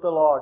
the Lord.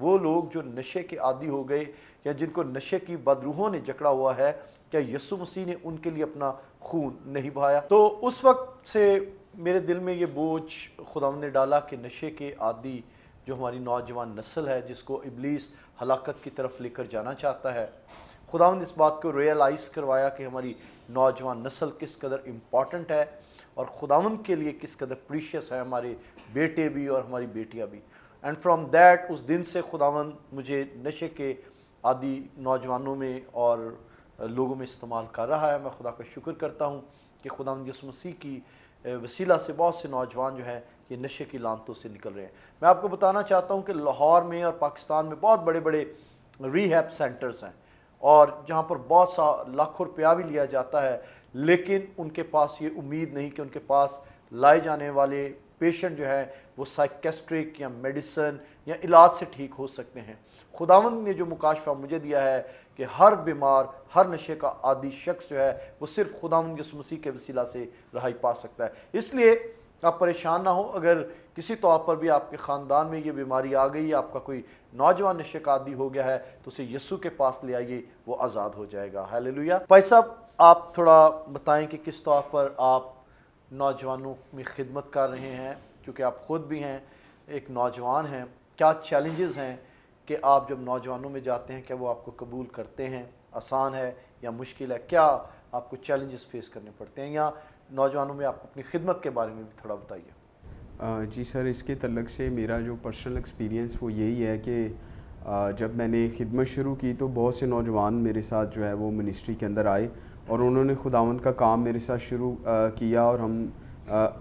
وہ لوگ جو نشے کے عادی ہو گئے یا جن کو نشے کی بدروحوں نے جکڑا ہوا ہے، کیا یسوع مسیح نے ان کے لیے اپنا خون نہیں بہایا؟ تو اس وقت سے میرے دل میں یہ بوجھ خداوند نے ڈالا کہ نشے کے عادی جو ہماری نوجوان نسل ہے، جس کو ابلیس ہلاکت کی طرف لے کر جانا چاہتا ہے، خداوند اس بات کو ریئلائز کروایا کہ ہماری نوجوان نسل کس قدر امپورٹنٹ ہے اور خداوند کے لیے کس قدر پریشیس ہے، ہمارے بیٹے بھی اور ہماری بیٹیاں بھی. اینڈ فرام دیٹ، اس دن سے خداوند مجھے نشے کے عادی نوجوانوں میں اور لوگوں میں استعمال کر رہا ہے. میں خدا کا شکر کرتا ہوں کہ خداوند یسوع مسیح کی وسیلہ سے بہت سے نوجوان جو ہیں یہ نشے کی لعنتوں سے نکل رہے ہیں. میں آپ کو بتانا چاہتا ہوں کہ لاہور میں اور پاکستان میں بہت بڑے بڑے ریہیب سینٹرز ہیں اور جہاں پر بہت سا لاکھوں روپیہ بھی لیا جاتا ہے، لیکن ان کے پاس یہ امید نہیں کہ ان کے پاس لائے جانے والے پیشنٹ جو ہے وہ سائیکسٹرک یا میڈیسن یا علاج سے ٹھیک ہو سکتے ہیں. خداوند نے جو مکاشفہ مجھے دیا ہے کہ ہر بیمار، ہر نشے کا عادی شخص جو ہے وہ صرف خداوند یسوع مسیح کے وسیلہ سے رہائی پا سکتا ہے. اس لیے آپ پریشان نہ ہوں، اگر کسی طور پر بھی آپ کے خاندان میں یہ بیماری آ گئی، آپ کا کوئی نوجوان نشے کا عادی ہو گیا ہے تو اسے یسوع کے پاس لے آئیے، وہ آزاد ہو جائے گا. ہیلیلویا. بھائی صاحب، آپ تھوڑا بتائیں کہ کس طور پر آپ نوجوانوں میں خدمت کر رہے ہیں، کیونکہ آپ خود بھی ہیں ایک نوجوان ہیں. کیا چیلنجز ہیں کہ آپ جب نوجوانوں میں جاتے ہیں، کیا وہ آپ کو قبول کرتے ہیں؟ آسان ہے یا مشکل ہے؟ کیا آپ کو چیلنجز فیس کرنے پڑتے ہیں؟ یا نوجوانوں میں آپ اپنی خدمت کے بارے میں بھی تھوڑا بتائیے. جی سر، اس کے تعلق سے میرا جو پرسنل ایکسپیرینس وہ یہی ہے کہ جب میں نے خدمت شروع کی تو بہت سے نوجوان میرے ساتھ جو ہے وہ منسٹری کے اندر آئے اور انہوں نے خداوند کا کام میرے ساتھ شروع کیا اور ہم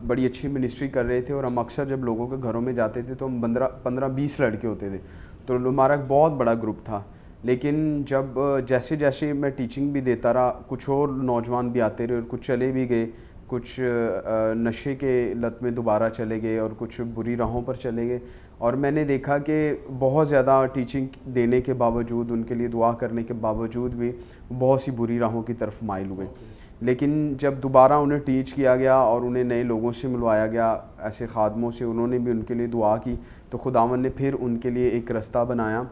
بڑی اچھی منسٹری کر رہے تھے. اور ہم اکثر جب لوگوں کے گھروں میں جاتے تھے تو ہم 15-20 لڑکے ہوتے تھے، تو ہمارا ایک بہت بڑا گروپ تھا. لیکن جب جیسے جیسے میں ٹیچنگ بھی دیتا رہا، کچھ اور نوجوان بھی آتے رہے اور کچھ چلے بھی گئے، کچھ نشے کے لت میں دوبارہ چلے گئے اور کچھ بری راہوں پر چلے گئے. اور میں نے دیکھا کہ بہت زیادہ ٹیچنگ دینے کے باوجود، ان کے لیے دعا کرنے کے باوجود بھی بہت سی بری راہوں کی طرف مائل ہوئے. لیکن جب دوبارہ انہیں ٹیچ کیا گیا اور انہیں نئے لوگوں سے ملوایا گیا، ایسے خادموں سے، انہوں نے بھی ان کے لیے دعا کی، تو خداوند نے پھر ان کے لیے ایک رستہ بنایا.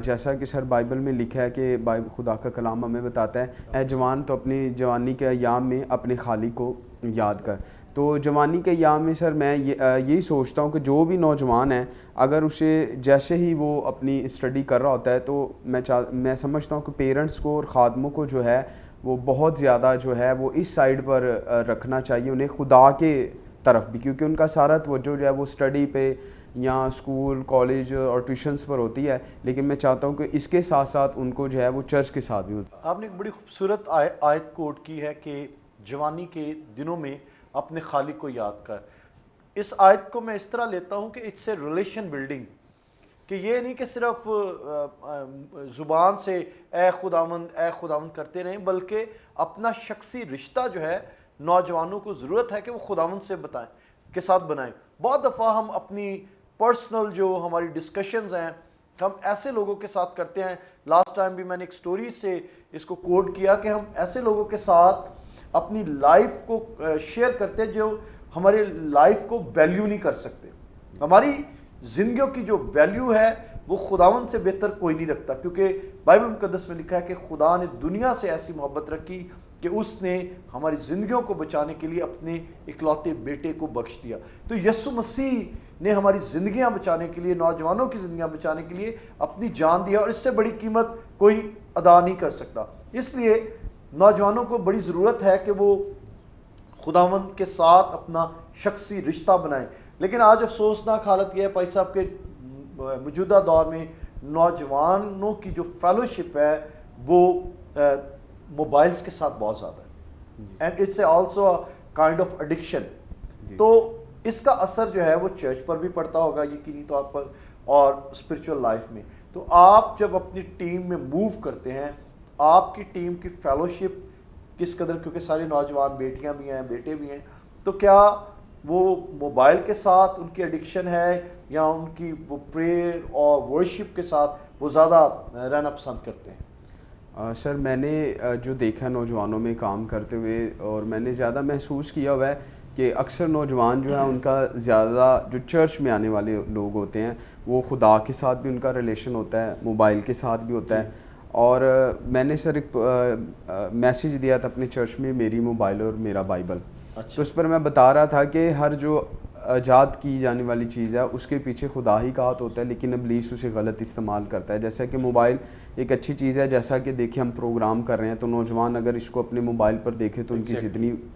جیسا کہ سر بائبل میں لکھا ہے کہ خدا کا کلام ہمیں بتاتا ہے، اے جوان تو اپنی جوانی کے ایام میں اپنے خالق کو یاد کر. تو جوانی کے ایام میں سر میں یہی سوچتا ہوں کہ جو بھی نوجوان ہے، اگر اسے جیسے ہی وہ اپنی اسٹڈی کر رہا ہوتا ہے تو میں سمجھتا ہوں کہ پیرنٹس کو اور خادموں کو جو ہے وہ بہت زیادہ جو ہے وہ اس سائڈ پر رکھنا چاہیے انہیں خدا کے طرف بھی، کیونکہ ان کا سارا توجہ جو ہے وہ اسٹڈی پہ یا اسکول، کالج اور ٹیوشنس پر ہوتی ہے. لیکن میں چاہتا ہوں کہ اس کے ساتھ ساتھ ان کو جو ہے وہ چرچ کے ساتھ بھی ہوتا ہے. آپ نے ایک بڑی خوبصورت آیت کوٹ کی ہے کہ جوانی کے دنوں میں اپنے خالق کو یاد کر. اس آیت کو میں اس طرح لیتا ہوں کہ اٹس اے ریلیشن بلڈنگ، کہ یہ نہیں کہ صرف زبان سے اے خداوند کرتے رہیں، بلکہ اپنا شخصی رشتہ جو ہے نوجوانوں کو ضرورت ہے کہ وہ خداوند سے کے ساتھ بنائیں. بہت دفعہ ہم اپنی پرسنل جو ہماری ڈسکشنز ہیں ہم ایسے لوگوں کے ساتھ کرتے ہیں. لاسٹ ٹائم بھی میں نے ایک سٹوری سے اس کو کوٹ کیا کہ ہم ایسے لوگوں کے ساتھ اپنی لائف کو شیئر کرتے ہیں جو ہمارے لائف کو ویلیو نہیں کر سکتے. ہماری زندگیوں کی جو ویلیو ہے وہ خداوند سے بہتر کوئی نہیں رکھتا، کیونکہ بائبل مقدس میں لکھا ہے کہ خدا نے دنیا سے ایسی محبت رکھی کہ اس نے ہماری زندگیوں کو بچانے کے لیے اپنے اکلوتے بیٹے کو بخش دیا. تو یسوع مسیح نے ہماری زندگیاں بچانے کے لیے، نوجوانوں کی زندگیاں بچانے کے لیے اپنی جان دیا، اور اس سے بڑی قیمت کوئی ادا نہیں کر سکتا. اس لیے نوجوانوں کو بڑی ضرورت ہے کہ وہ خداوند کے ساتھ اپنا شخصی رشتہ بنائیں. لیکن آج افسوسناک حالت یہ ہے بھائی صاحب کہ موجودہ دور میں نوجوانوں کی جو فیلوشپ ہے وہ موبائلز کے ساتھ بہت زیادہ ہے، and it's also kind of addiction. تو اس کا اثر جو ہے وہ چرچ پر بھی پڑتا ہوگا یقینی طور پر اور اسپرچول لائف میں. تو آپ جب اپنی ٹیم میں موو کرتے ہیں، آپ کی ٹیم کی فیلوشپ کس قدر، کیونکہ سارے نوجوان بیٹیاں بھی ہیں بیٹے بھی ہیں، تو کیا وہ موبائل کے ساتھ ان کی ایڈکشن ہے یا ان کی وہ پریئر اور ورشپ کے ساتھ وہ زیادہ رہنا پسند کرتے ہیں؟ سر میں نے جو دیکھا نوجوانوں میں کام کرتے ہوئے، اور میں نے زیادہ محسوس کیا ہوا ہے کہ اکثر نوجوان جو ہیں ان کا زیادہ جو چرچ میں آنے والے لوگ ہوتے ہیں وہ خدا کے ساتھ بھی ان کا ریلیشن ہوتا ہے, موبائل کے ساتھ بھی ہوتا ہے. اور میں نے سر ایک میسیج دیا تھا اپنے چرچ میں, میری موبائل اور میرا بائبل. تو اس پر میں بتا رہا تھا کہ ہر جو ایجاد کی جانے والی چیز ہے اس کے پیچھے خدا ہی کا ہاتھ ہوتا ہے, لیکن ابلیس اسے غلط استعمال کرتا ہے. جیسا کہ موبائل ایک اچھی چیز ہے, جیسا کہ دیکھیں ہم پروگرام کر رہے ہیں تو نوجوان اگر اس کو اپنے موبائل پر دیکھے تو ان کی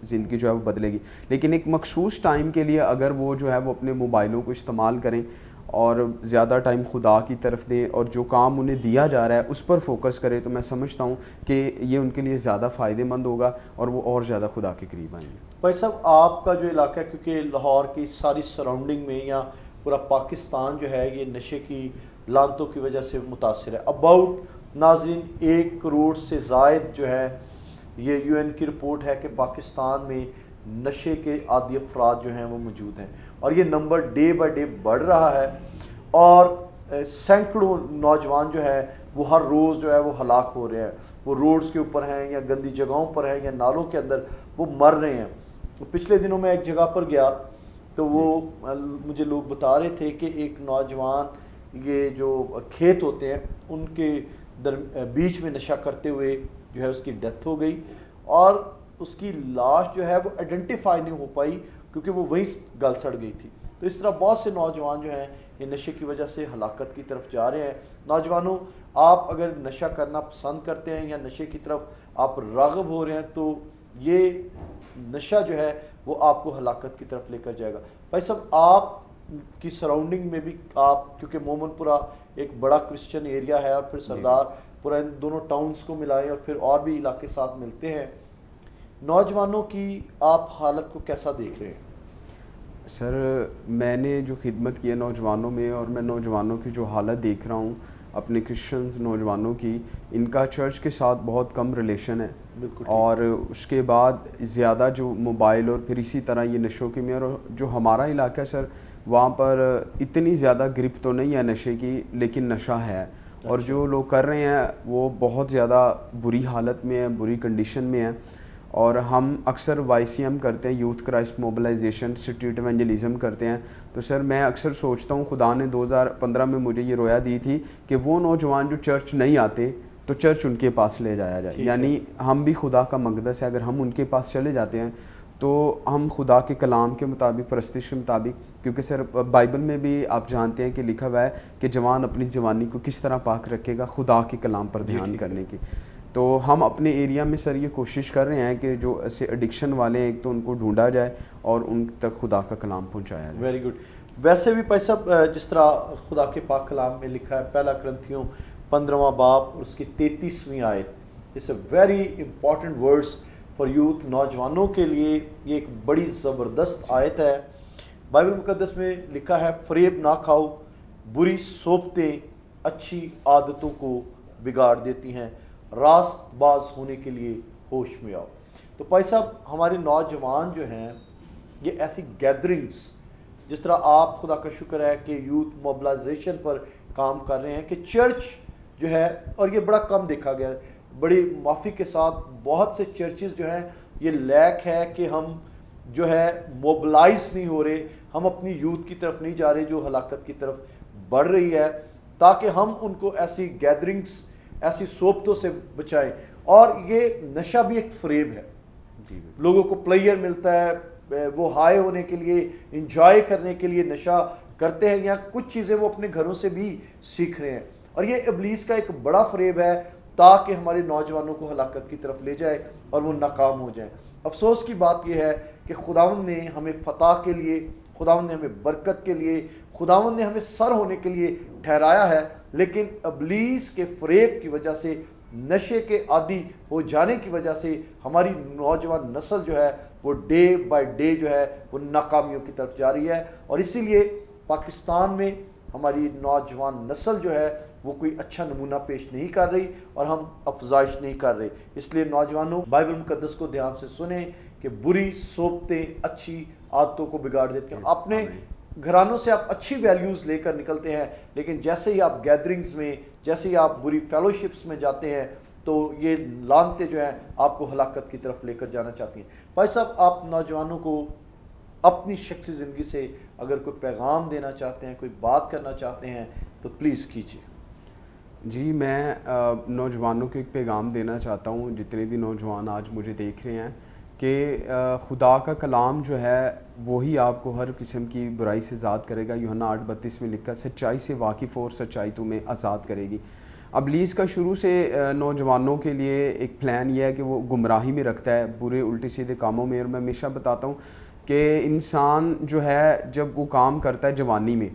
زندگی جو ہے وہ بدلے گی. لیکن ایک مخصوص ٹائم کے لیے اگر وہ جو ہے وہ اپنے موبائلوں کو استعمال کریں اور زیادہ ٹائم خدا کی طرف دیں اور جو کام انہیں دیا جا رہا ہے اس پر فوکس کرے, تو میں سمجھتا ہوں کہ یہ ان کے لیے زیادہ فائدہ مند ہوگا اور وہ اور زیادہ خدا کے قریب آئیں گے. بھائی صاحب, آپ کا جو علاقہ ہے, کیونکہ لاہور کی ساری سراؤنڈنگ میں یا پورا پاکستان جو ہے یہ نشے کی لعنتوں کی وجہ سے متاثر ہے. اباؤٹ ناظرین 1 کروڑ سے زائد جو ہے یہ UN کی رپورٹ ہے کہ پاکستان میں نشے کے عادی افراد جو ہیں وہ موجود ہیں, اور یہ نمبر ڈے بائی ڈے بڑھ رہا ہے, اور سینکڑوں نوجوان جو ہے وہ ہر روز جو ہے وہ ہلاک ہو رہے ہیں. وہ روڈز کے اوپر ہیں یا گندی جگہوں پر ہیں یا نالوں کے اندر وہ مر رہے ہیں. پچھلے دنوں میں ایک جگہ پر گیا تو وہ مجھے لوگ بتا رہے تھے کہ ایک نوجوان یہ جو کھیت ہوتے ہیں ان کے بیچ میں نشہ کرتے ہوئے جو ہے اس کی ڈیتھ ہو گئی, اور اس کی لاش جو ہے وہ آئیڈینٹیفائی نہیں ہو پائی کیونکہ وہ وہیں گل سڑ گئی تھی. تو اس طرح بہت سے نوجوان جو ہیں یہ نشے کی وجہ سے ہلاکت کی طرف جا رہے ہیں. نوجوانوں, آپ اگر نشہ کرنا پسند کرتے ہیں یا نشے کی طرف آپ راغب ہو رہے ہیں تو یہ نشہ جو ہے وہ آپ کو ہلاکت کی طرف لے کر جائے گا. بھائی صاحب, آپ کی سراؤنڈنگ میں بھی آپ, کیونکہ مومن پورہ ایک بڑا کرسچن ایریا ہے اور پھر سردار پورا, ان دونوں ٹاؤنز کو ملائیں اور پھر اور بھی علاقے ساتھ ملتے ہیں, نوجوانوں کی آپ حالت کو کیسا دیکھ رہے ہیں؟ سر میں نے جو خدمت کی ہے نوجوانوں میں, اور میں نوجوانوں کی جو حالت دیکھ رہا ہوں اپنے کرسچنز نوجوانوں کی, ان کا چرچ کے ساتھ بہت کم ریلیشن ہے. اور اس کے بعد زیادہ جو موبائل اور پھر اسی طرح یہ نشوں کی میں, اور جو ہمارا علاقہ ہے سر وہاں پر اتنی زیادہ گرپ تو نہیں ہے نشے کی, لیکن نشہ ہے, اور جو لوگ کر رہے ہیں وہ بہت زیادہ بری حالت میں ہیں, بری کنڈیشن میں ہیں. اور ہم اکثر YCM کرتے ہیں, youth Christ mobilisation street evangelism کرتے ہیں. تو سر میں اکثر سوچتا ہوں خدا نے 2015 میں مجھے یہ رویا دی تھی کہ وہ نوجوان جو چرچ نہیں آتے تو چرچ ان کے پاس لے جایا جائے. یعنی ہم بھی خدا کا مقدس ہے, اگر ہم ان کے پاس چلے جاتے ہیں تو ہم خدا کے کلام کے مطابق, پرستش کے مطابق, کیونکہ سر بائبل میں بھی آپ جانتے ہیں کہ لکھا ہوا ہے کہ جوان اپنی جوانی کو کس طرح پاک رکھے گا, خدا کے کلام پر دھیان کرنے کی. تو ہم اپنے ایریا میں سر یہ کوشش کر رہے ہیں کہ جو ایسے ایڈکشن والے ہیں ایک تو ان کو ڈھونڈا جائے اور ان تک خدا کا کلام پہنچایا جائے. Very good. ویسے بھی بھائی صاحب جس طرح خدا کے پاک کلام میں لکھا ہے, پہلا کرنتھیوں 15واں باب اور اس کی 33ویں آیت, it's a very important words for youth, نوجوانوں کے لیے یہ ایک بڑی زبردست آیت ہے. بائبل مقدس میں لکھا ہے, فریب نہ کھاؤ, بری صحبتیں اچھی عادتوں کو بگاڑ دیتی ہیں, راست باز ہونے کے لیے ہوش میں آؤ. تو بھائی صاحب ہمارے نوجوان جو ہیں یہ ایسی گیدرنگز, جس طرح آپ خدا کا شکر ہے کہ یوتھ موبلائزیشن پر کام کر رہے ہیں, کہ چرچ جو ہے, اور یہ بڑا کم دیکھا گیا ہے, بڑی معافی کے ساتھ بہت سے چرچز جو ہیں یہ لیک ہے کہ ہم جو ہے موبلائز نہیں ہو رہے, ہم اپنی یوتھ کی طرف نہیں جا رہے جو ہلاکت کی طرف بڑھ رہی ہے, تاکہ ہم ان کو ایسی گیدرنگز, ایسی صحبتوں سے بچائیں. اور یہ نشہ بھی ایک فریب ہے. لوگوں کو پلیئر ملتا ہے, وہ ہائی ہونے کے لیے, انجوائے کرنے کے لیے نشہ کرتے ہیں, یا کچھ چیزیں وہ اپنے گھروں سے بھی سیکھ رہے ہیں, اور یہ ابلیس کا ایک بڑا فریب ہے تاکہ ہمارے نوجوانوں کو ہلاکت کی طرف لے جائے اور وہ ناکام ہو جائیں. افسوس کی بات یہ ہے کہ خداوند نے ہمیں فتح کے لیے, خداوند نے ہمیں برکت کے لیے, خداوند نے ہمیں سر ہونے کے لیے ٹھہرایا ہے, لیکن ابلیس کے فریب کی وجہ سے, نشے کے عادی ہو جانے کی وجہ سے ہماری نوجوان نسل جو ہے وہ ڈے بائی ڈے جو ہے وہ ناکامیوں کی طرف جا رہی ہے. اور اسی لیے پاکستان میں ہماری نوجوان نسل جو ہے وہ کوئی اچھا نمونہ پیش نہیں کر رہی اور ہم افزائش نہیں کر رہے. اس لیے نوجوانوں بائبل مقدس کو دھیان سے سنیں کہ بری صحبتیں اچھی عادتوں کو بگاڑ دیتے ہیں. اپنے گھرانوں سے آپ اچھی ویلیوز لے کر نکلتے ہیں, لیکن جیسے ہی آپ گیدرنگز میں, جیسے ہی آپ بری فیلوشپس میں جاتے ہیں تو یہ لعنتیں جو ہیں آپ کو ہلاکت کی طرف لے کر جانا چاہتی ہیں. بھائی صاحب آپ نوجوانوں کو اپنی شخصی زندگی سے اگر کوئی پیغام دینا چاہتے ہیں, کوئی بات کرنا چاہتے ہیں تو پلیز کیجیے. جی میں نوجوانوں کو ایک پیغام دینا چاہتا ہوں, جتنے بھی نوجوان آج مجھے دیکھ رہے ہیں, کہ خدا کا کلام جو ہے وہی آپ کو ہر قسم کی برائی سے آزاد کرے گا. یوحنا 8:32 میں لکھا, سچائی سے واقف ہو اور سچائی تمہیں آزاد کرے گی. ابلیس کا شروع سے نوجوانوں کے لیے ایک پلان یہ ہے کہ وہ گمراہی میں رکھتا ہے, برے الٹے سیدھے کاموں میں. اور میں ہمیشہ بتاتا ہوں کہ انسان جو ہے جب وہ کام کرتا ہے جوانی میں,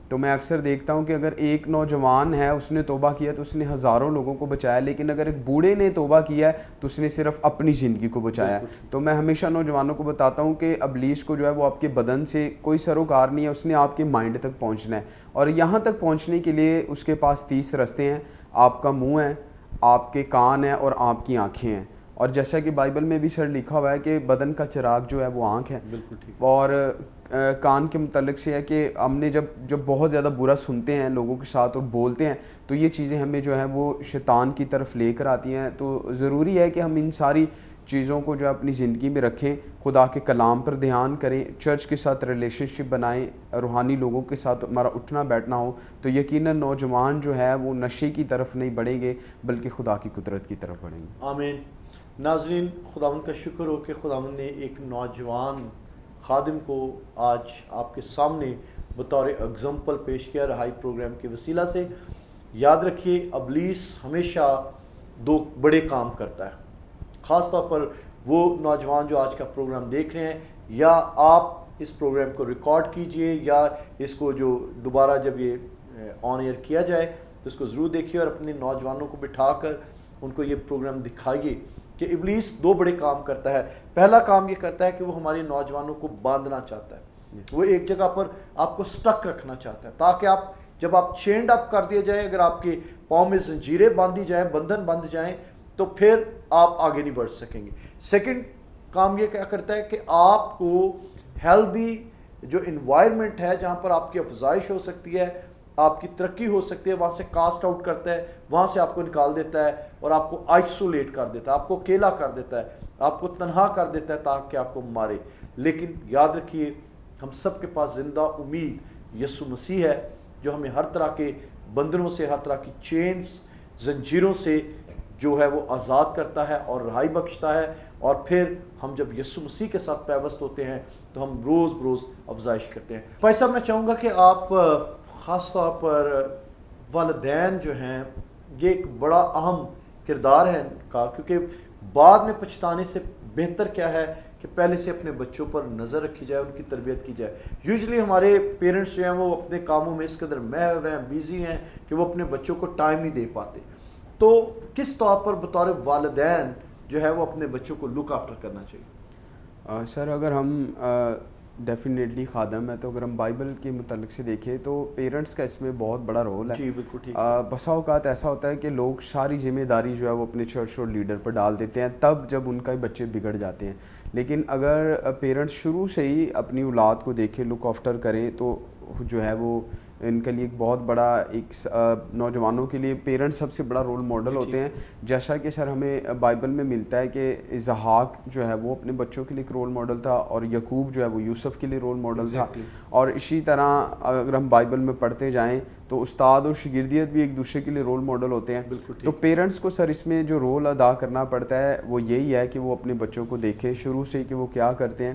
تو میں اکثر دیکھتا ہوں کہ اگر ایک نوجوان ہے اس نے توبہ کیا تو اس نے ہزاروں لوگوں کو بچایا, لیکن اگر ایک بوڑھے نے توبہ کیا ہے تو اس نے صرف اپنی زندگی کو بچایا. تو میں ہمیشہ نوجوانوں کو بتاتا ہوں کہ ابلیس کو جو ہے وہ آپ کے بدن سے کوئی سروکار نہیں ہے, اس نے آپ کے مائنڈ تک پہنچنا ہے. اور یہاں تک پہنچنے کے لیے اس کے پاس 30 رستے ہیں. آپ کا منہ ہے, آپ کے کان ہیں اور آپ کی آنکھیں ہیں. اور جیسا کہ بائبل میں بھی سر لکھا ہوا ہے کہ بدن کا چراغ جو ہے وہ آنکھ ہے. بالکل ٹھیک. اور کان کے متعلق سے ہے کہ ہم نے جب بہت زیادہ برا سنتے ہیں لوگوں کے ساتھ اور بولتے ہیں تو یہ چیزیں ہمیں جو ہے وہ شیطان کی طرف لے کر آتی ہیں. تو ضروری ہے کہ ہم ان ساری چیزوں کو جو ہے اپنی زندگی میں رکھیں, خدا کے کلام پر دھیان کریں, چرچ کے ساتھ ریلیشن شپ بنائیں, روحانی لوگوں کے ساتھ ہمارا اٹھنا بیٹھنا ہو, تو یقیناً نوجوان جو ہے وہ نشے کی طرف نہیں بڑھیں گے بلکہ خدا کی قدرت کی طرف بڑھیں گے. آمین. ناظرین, خداوند کا شکر ہو کہ خداوند نے ایک نوجوان خادم کو آج آپ کے سامنے بطور اگزامپل پیش کیا رہائی پروگرام کے وسیلہ سے. یاد رکھیے, ابلیس ہمیشہ 2 بڑے کام کرتا ہے, خاص طور پر وہ نوجوان جو آج کا پروگرام دیکھ رہے ہیں, یا آپ اس پروگرام کو ریکارڈ کیجئے یا اس کو جو دوبارہ جب یہ آن ایئر کیا جائے تو اس کو ضرور دیکھیے, اور اپنے نوجوانوں کو بٹھا کر ان کو یہ پروگرام دکھائیے کہ ابلیس 2 بڑے کام کرتا ہے. پہلا کام یہ کرتا ہے کہ وہ ہمارے نوجوانوں کو باندھنا چاہتا ہے, وہ ایک جگہ پر آپ کو سٹک رکھنا چاہتا ہے تاکہ آپ جب آپ چینڈ اپ کر دیے جائیں, اگر آپ کے پاؤں میں زنجیریں باندھی جائیں, بندھن بندھ جائیں, تو پھر آپ آگے نہیں بڑھ سکیں گے. سیکنڈ کام یہ کیا کرتا ہے کہ آپ کو ہیلدی جو انوائرمنٹ ہے جہاں پر آپ کی افزائش ہو سکتی ہے, آپ کی ترقی ہو سکتی ہے, وہاں سے کاسٹ آؤٹ کرتا ہے, وہاں سے آپ کو نکال دیتا ہے اور آپ کو آئسولیٹ کر دیتا ہے, آپ کو اکیلا کر دیتا ہے, آپ کو تنہا کر دیتا ہے تاکہ آپ کو مارے. لیکن یاد رکھیے, ہم سب کے پاس زندہ امید یسوع مسیح ہے جو ہمیں ہر طرح کے بندھنوں سے, ہر طرح کی چینز, زنجیروں سے جو ہے وہ آزاد کرتا ہے اور رہائی بخشتا ہے. اور پھر ہم جب یسوع مسیح کے ساتھ پیوست ہوتے ہیں تو ہم روز بروز افزائش کرتے ہیں. بھائی صاحب, میں چاہوں گا کہ آپ خاص طور پر والدین جو ہیں, یہ ایک بڑا اہم کردار ہے ان کا, کیونکہ بعد میں پچھتانے سے بہتر کیا ہے کہ پہلے سے اپنے بچوں پر نظر رکھی جائے, ان کی تربیت کی جائے. یوزلی ہمارے پیرنٹس جو ہیں وہ اپنے کاموں میں اس قدر محو ہیں, بیزی ہیں کہ وہ اپنے بچوں کو ٹائم نہیں دے پاتے. تو کس طور پر بطور والدین جو ہے وہ اپنے بچوں کو لک آفٹر کرنا چاہیے؟ سر اگر ہم ڈیفینیٹلی خادم ہے تو اگر ہم بائبل کے متعلق سے دیکھیں تو پیرنٹس کا اس میں بہت بڑا رول ہے. جی بالکل ٹھیک. بسا اوقات ایسا ہوتا ہے کہ لوگ ساری ذمہ داری جو ہے وہ اپنے چرچ اور لیڈر پر ڈال دیتے ہیں تب جب ان کا بچے بگڑ جاتے ہیں. لیکن اگر پیرنٹس شروع سے ہی اپنی اولاد کو دیکھیں, لک آفٹر کریں, تو جو ہے وہ ان کے لیے ایک بہت بڑا, ایک نوجوانوں کے لیے پیرنٹس سب سے بڑا رول ماڈل ہوتے ہیں. جیسا کہ سر ہمیں بائبل میں ملتا ہے کہ اسحاق جو ہے وہ اپنے بچوں کے لیے ایک رول ماڈل تھا, اور یعقوب جو ہے وہ یوسف کے لیے رول ماڈل تھا. اور اسی طرح اگر ہم بائبل میں پڑھتے جائیں تو استاد اور شاگردیت بھی ایک دوسرے کے لیے رول ماڈل ہوتے ہیں. تو پیرنٹس کو سر اس میں جو رول ادا کرنا پڑتا ہے وہ یہی ہے کہ وہ اپنے بچوں کو دیکھیں شروع سے کہ وہ کیا کرتے ہیں,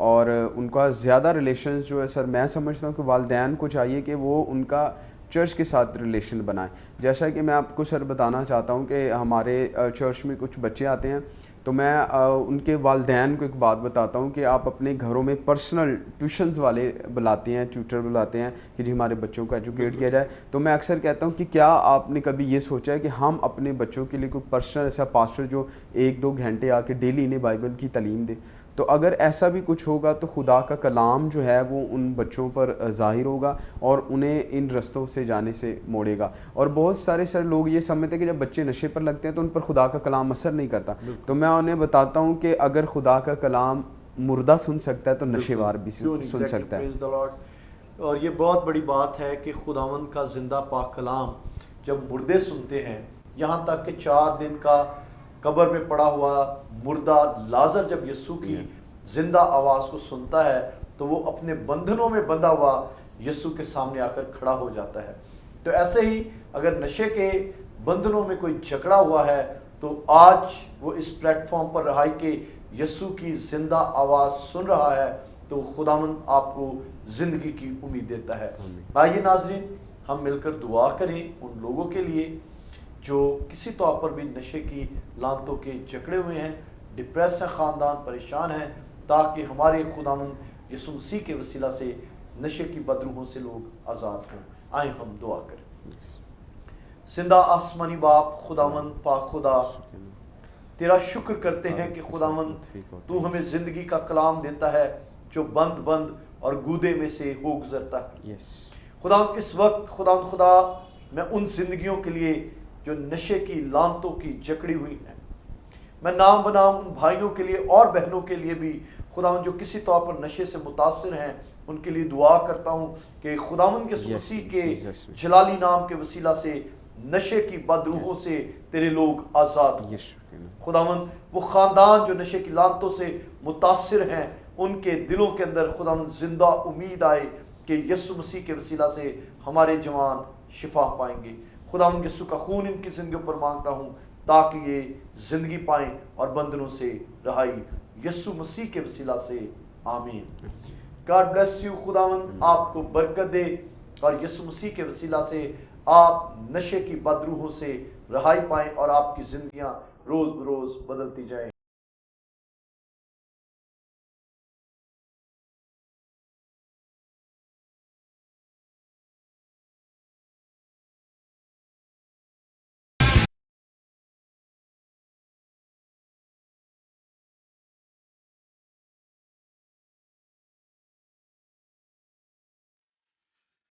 اور ان کا زیادہ ریلیشنز جو ہے سر میں سمجھتا ہوں کہ والدین کو چاہیے کہ وہ ان کا چرچ کے ساتھ ریلیشن بنائیں. جیسا کہ میں آپ کو سر بتانا چاہتا ہوں کہ ہمارے چرچ میں کچھ بچے آتے ہیں تو میں ان کے والدین کو ایک بات بتاتا ہوں کہ آپ اپنے گھروں میں پرسنل ٹیوشنز والے بلاتے ہیں, ٹیوٹر بلاتے ہیں کہ جی ہمارے بچوں کو ایجوکیٹ کیا جائے. تو میں اکثر کہتا ہوں کہ کیا آپ نے کبھی یہ سوچا ہے کہ ہم اپنے بچوں کے لیے کوئی پرسنل ایسا پاسٹر جو 1-2 گھنٹے آ کے ڈیلی انہیں بائبل کی تعلیم دے؟ تو اگر ایسا بھی کچھ ہوگا تو خدا کا کلام جو ہے وہ ان بچوں پر ظاہر ہوگا اور انہیں ان رستوں سے جانے سے موڑے گا. اور بہت سارے سر لوگ یہ سمجھتے ہیں کہ جب بچے نشے پر لگتے ہیں تو ان پر خدا کا کلام اثر نہیں کرتا. تو میں انہیں بتاتا ہوں کہ اگر خدا کا کلام مردہ سن سکتا ہے تو نشے وار بھی سن سکتا ہے. اور یہ بہت بڑی بات ہے کہ خداوند کا زندہ پاک کلام جب مردے سنتے ہیں, یہاں تک کہ 4 دن کا قبر میں پڑا ہوا مردہ لازر جب یسوع کی زندہ آواز کو سنتا ہے تو وہ اپنے بندھنوں میں بندھا ہوا یسوع کے سامنے آ کر کھڑا ہو جاتا ہے۔ تو ایسے ہی اگر نشے کے بندھنوں میں کوئی جکڑا ہوا ہے تو آج وہ اس پلیٹ فارم پر رہائی کے یسوع کی زندہ آواز سن رہا ہے تو خداوند آپ کو زندگی کی امید دیتا ہے۔ آئیے ناظرین ہم مل کر دعا کریں ان لوگوں کے لیے جو کسی طور پر بھی نشے کی لانتوں کے جکڑے ہوئے ہیں، ڈپریس ہیں، خاندان پریشان ہیں، تاکہ ہمارے خداوند یسوع مسیح کے وسیلہ سے نشے کی بدروحوں سے لوگ آزاد ہوں۔ آئیں ہم دعا کریں۔ زندہ آسمانی باپ خداوند پاک خدا، تیرا شکر کرتے ہیں کہ خداوند تو ہمیں زندگی کا کلام دیتا ہے جو بند بند اور گودے میں سے ہو گزرتا ہے۔ خداوند اس وقت خداوند خدا میں ان زندگیوں کے لیے جو نشے کی لانتوں کی جکڑی ہوئی ہیں، میں نام بنام ان بھائیوں کے لیے اور بہنوں کے لیے بھی خداوند جو کسی طور پر نشے سے متاثر ہیں ان کے لیے دعا کرتا ہوں کہ خداوند یسوع مسیح کے جلالی نام کے وسیلہ سے نشے کی بدروحوں سے تیرے لوگ آزاد ہوں۔ خداوند وہ خاندان جو نشے کی لانتوں سے متاثر ہیں ان کے دلوں کے اندر خداوند زندہ امید آئے کہ یسوع مسیح کے وسیلہ سے ہمارے جوان شفا پائیں گے۔ خداوند یسوع کا خون ان کی زندگیوں پر مانگتا ہوں تاکہ یہ زندگی پائیں اور بندنوں سے رہائی، یسوع مسیح کے وسیلہ سے آمین۔ گاڈ بلیس یو، خداوند آپ کو برکت دے اور یسوع مسیح کے وسیلہ سے آپ نشے کی بدروحوں سے رہائی پائیں اور آپ کی زندگیاں روز بروز بدلتی جائیں۔